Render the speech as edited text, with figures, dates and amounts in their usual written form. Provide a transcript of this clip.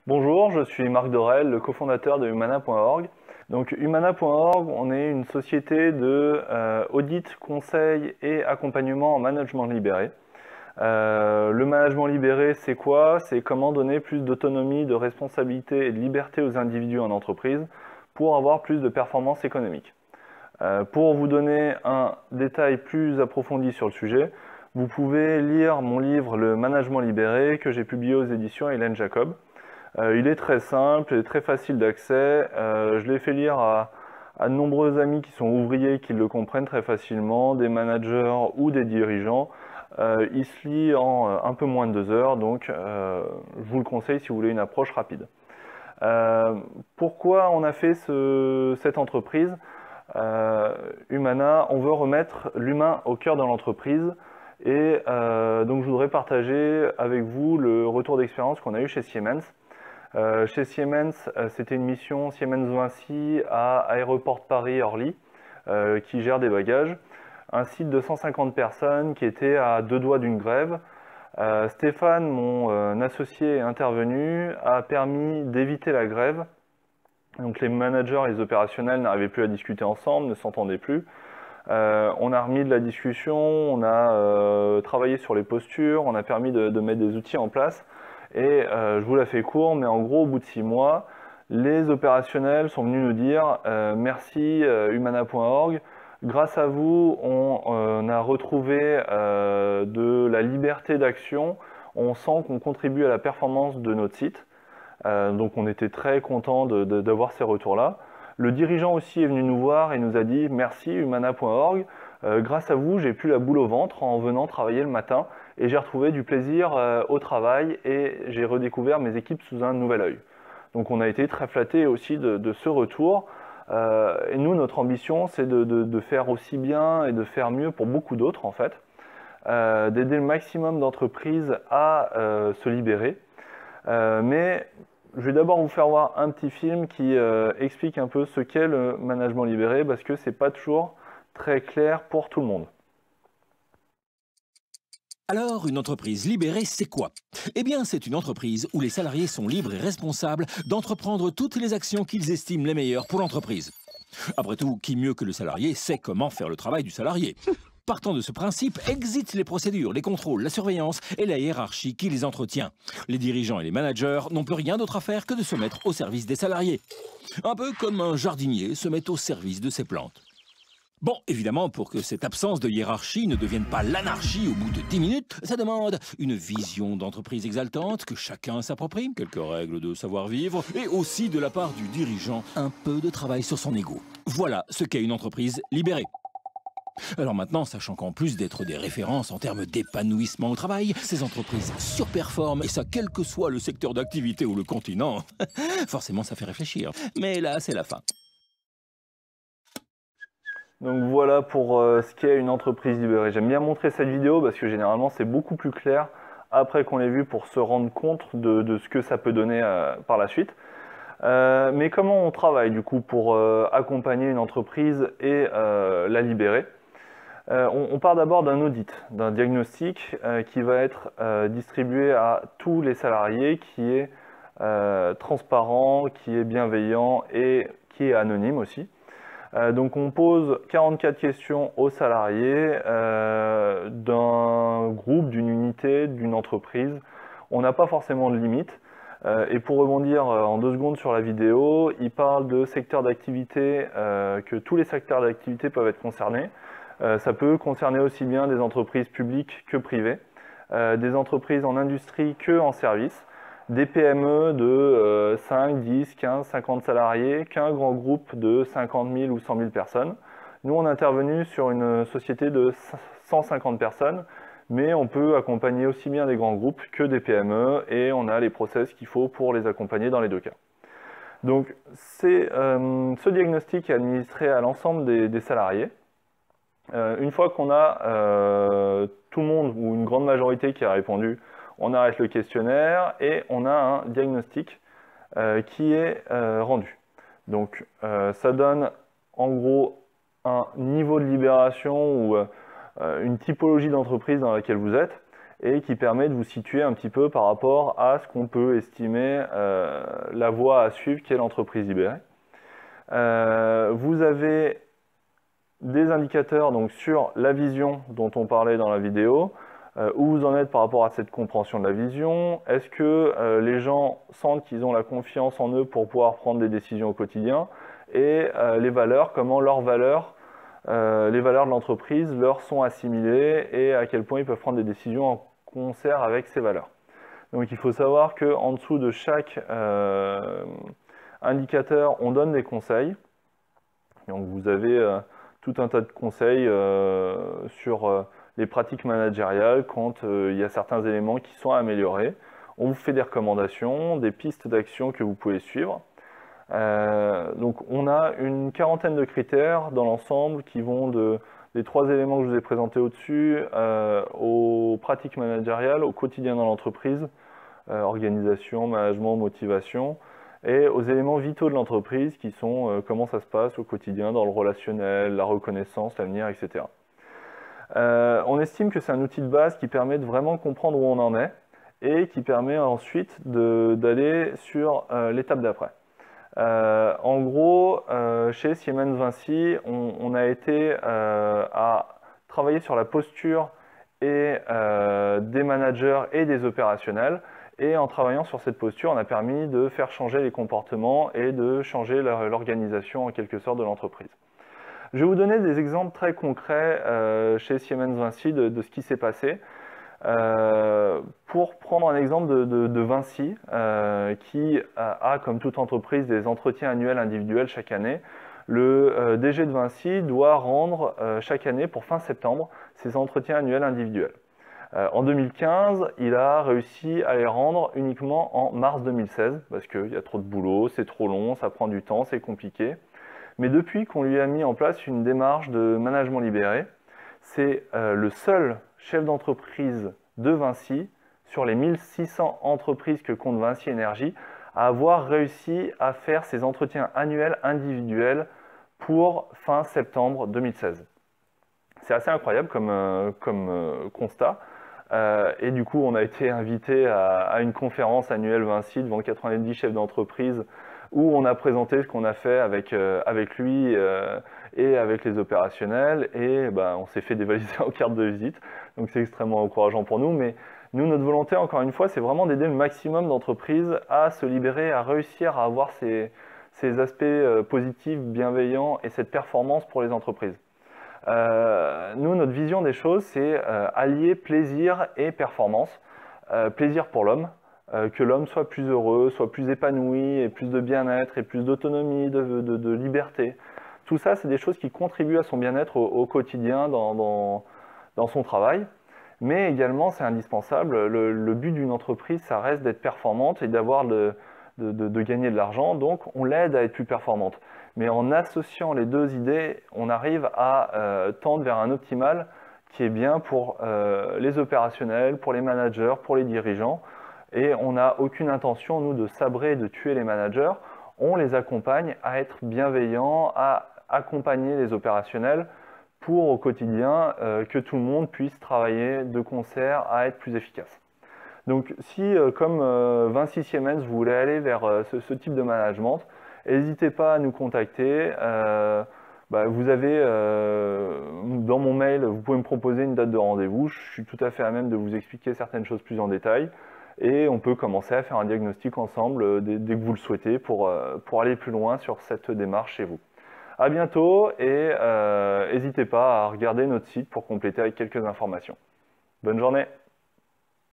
Bonjour, je suis Marc Dorel, le cofondateur de Humana.org. Donc Humana.org, on est une société de audit, conseil et accompagnement en management libéré. Le management libéré, c'est quoi? C'est comment donner plus d'autonomie, de responsabilité et de liberté aux individus en entreprise pour avoir plus de performance économique. Pour vous donner un détail plus approfondi sur le sujet, vous pouvez lire mon livre Le management libéré que j'ai publié aux éditions Hélène Jacob. Il est très simple et très facile d'accès. Je l'ai fait lire à de nombreux amis qui sont ouvriers qui le comprennent très facilement, des managers ou des dirigeants. Il se lit en un peu moins de 2 heures, donc je vous le conseille si vous voulez une approche rapide. Pourquoi on a fait cette entreprise Humana? On veut remettre l'humain au cœur de l'entreprise et donc je voudrais partager avec vous le retour d'expérience qu'on a eu chez Siemens. Chez Siemens, c'était une mission Siemens-Vinci à Aéroport de Paris-Orly qui gère des bagages. Un site de 150 personnes qui était à 2 doigts d'une grève. Stéphane, mon associé intervenu, a permis d'éviter la grève. Donc les managers et les opérationnels n'arrivaient plus à discuter ensemble, ne s'entendaient plus. On a remis de la discussion, on a travaillé sur les postures, on a permis de mettre des outils en place. Et je vous la fais court, mais en gros, au bout de 6 mois, les opérationnels sont venus nous dire merci Humana.org. Grâce à vous, on a retrouvé de la liberté d'action. On sent qu'on contribue à la performance de notre site. Donc on était très content d'avoir ces retours-là. Le dirigeant aussi est venu nous voir et nous a dit merci Humana.org. Grâce à vous, j'ai plus la boule au ventre en venant travailler le matin et j'ai retrouvé du plaisir au travail et j'ai redécouvert mes équipes sous un nouvel œil. Donc on a été très flattés aussi de ce retour. Et nous, notre ambition, c'est de faire aussi bien et de faire mieux pour beaucoup d'autres en fait. D'aider le maximum d'entreprises à se libérer. Mais je vais d'abord vous faire voir un petit film qui explique un peu ce qu'est le management libéré parce que c'est pas toujours très clair pour tout le monde. Alors, une entreprise libérée, c'est quoi? Eh bien, c'est une entreprise où les salariés sont libres et responsables d'entreprendre toutes les actions qu'ils estiment les meilleures pour l'entreprise. Après tout, qui mieux que le salarié sait comment faire le travail du salarié? Partant de ce principe, exit les procédures, les contrôles, la surveillance et la hiérarchie qui les entretient. Les dirigeants et les managers n'ont plus rien d'autre à faire que de se mettre au service des salariés. Un peu comme un jardinier se met au service de ses plantes. Bon, évidemment, pour que cette absence de hiérarchie ne devienne pas l'anarchie au bout de 10 minutes, ça demande une vision d'entreprise exaltante, que chacun s'approprie, quelques règles de savoir-vivre, et aussi de la part du dirigeant, un peu de travail sur son ego. Voilà ce qu'est une entreprise libérée. Alors maintenant, sachant qu'en plus d'être des références en termes d'épanouissement au travail, ces entreprises surperforment, et ça quel que soit le secteur d'activité ou le continent. Forcément, ça fait réfléchir. Mais là, c'est la fin. Donc voilà pour ce qu'est une entreprise libérée. J'aime bien montrer cette vidéo parce que généralement c'est beaucoup plus clair après qu'on l'ait vu pour se rendre compte de ce que ça peut donner par la suite. Mais comment on travaille du coup pour accompagner une entreprise et la libérer? On part d'abord d'un audit, d'un diagnostic qui va être distribué à tous les salariés, qui est transparent, qui est bienveillant et qui est anonyme aussi. Donc on pose 44 questions aux salariés d'un groupe, d'une unité, d'une entreprise. On n'a pas forcément de limite. Et pour rebondir en 2 secondes sur la vidéo, il parle de secteurs d'activité, que tous les secteurs d'activité peuvent être concernés. Ça peut concerner aussi bien des entreprises publiques que privées, des entreprises en industrie que en service, des PME de 5, 10, 15, 50 salariés, qu'un grand groupe de 50 000 ou 100 000 personnes. Nous, on est intervenu sur une société de 150 personnes, mais on peut accompagner aussi bien des grands groupes que des PME, et on a les process qu'il faut pour les accompagner dans les 2 cas. Donc, ce diagnostic est administré à l'ensemble des salariés. Une fois qu'on a tout le monde ou une grande majorité qui a répondu, on arrête le questionnaire et on a un diagnostic qui est rendu. Donc ça donne en gros un niveau de libération ou une typologie d'entreprise dans laquelle vous êtes. et qui permet de vous situer un petit peu par rapport à ce qu'on peut estimer la voie à suivre qui est l'entreprise libérée. Vous avez des indicateurs donc, sur la vision dont on parlait dans la vidéo, où vous en êtes par rapport à cette compréhension de la vision. Est-ce que les gens sentent qu'ils ont la confiance en eux pour pouvoir prendre des décisions au quotidien? Et les valeurs, comment leurs valeurs, les valeurs de l'entreprise leur sont assimilées et à quel point ils peuvent prendre des décisions en concert avec ces valeurs. Donc il faut savoir qu'en dessous de chaque indicateur, on donne des conseils. Donc vous avez tout un tas de conseils sur les pratiques managériales quand il y a certains éléments qui sont à améliorer. On vous fait des recommandations, des pistes d'action que vous pouvez suivre. Donc on a une quarantaine de critères dans l'ensemble qui vont des 3 éléments que je vous ai présentés au-dessus aux pratiques managériales, au quotidien dans l'entreprise, organisation, management, motivation, et aux éléments vitaux de l'entreprise qui sont comment ça se passe au quotidien dans le relationnel, la reconnaissance, l'avenir, etc. On estime que c'est un outil de base qui permet de vraiment comprendre où on en est et qui permet ensuite d'aller sur l'étape d'après. En gros, chez Siemens Vinci, on a été à travailler sur la posture et des managers et des opérationnels. Et en travaillant sur cette posture, on a permis de faire changer les comportements et de changer l'organisation en quelque sorte de l'entreprise. Je vais vous donner des exemples très concrets chez Siemens Vinci de ce qui s'est passé. Pour prendre un exemple de Vinci, qui a, comme toute entreprise, des entretiens annuels individuels chaque année, le DG de Vinci doit rendre chaque année, pour fin septembre, ses entretiens annuels individuels. En 2015, il a réussi à les rendre uniquement en mars 2016, parce qu'il y a trop de boulot, c'est trop long, ça prend du temps, c'est compliqué. Mais depuis qu'on lui a mis en place une démarche de management libéré, c'est le seul chef d'entreprise de Vinci, sur les 1600 entreprises que compte Vinci Énergie, à avoir réussi à faire ses entretiens annuels individuels pour fin septembre 2016. C'est assez incroyable comme constat. Et du coup, on a été invité à une conférence annuelle Vinci devant 90 chefs d'entreprise où on a présenté ce qu'on a fait avec lui et avec les opérationnels. Et on s'est fait dévaliser en carte de visite. Donc c'est extrêmement encourageant pour nous. Mais nous, notre volonté, encore une fois, c'est vraiment d'aider le maximum d'entreprises à se libérer, à réussir à avoir ces aspects positifs, bienveillants et cette performance pour les entreprises. Nous, notre vision des choses, c'est allier plaisir et performance. Plaisir pour l'homme, que l'homme soit plus heureux, soit plus épanoui, et plus de bien-être, et plus d'autonomie, de liberté. Tout ça, c'est des choses qui contribuent à son bien-être au quotidien dans son travail. Mais également, c'est indispensable. Le but d'une entreprise, ça reste d'être performante et d'avoir de gagner de l'argent. Donc, on l'aide à être plus performante. Mais en associant les deux idées, on arrive à tendre vers un optimal qui est bien pour les opérationnels, pour les managers, pour les dirigeants. Et on n'a aucune intention, nous, de sabrer et de tuer les managers. On les accompagne à être bienveillants, à accompagner les opérationnels pour au quotidien que tout le monde puisse travailler de concert à être plus efficace. Donc si, comme Vinci Siemens, vous voulez aller vers ce type de management, n'hésitez pas à nous contacter. Vous avez, dans mon mail, vous pouvez me proposer une date de rendez-vous. Je suis tout à fait à même de vous expliquer certaines choses plus en détail. Et on peut commencer à faire un diagnostic ensemble dès que vous le souhaitez pour aller plus loin sur cette démarche chez vous. À bientôt et n'hésitez pas à regarder notre site pour compléter avec quelques informations. Bonne journée!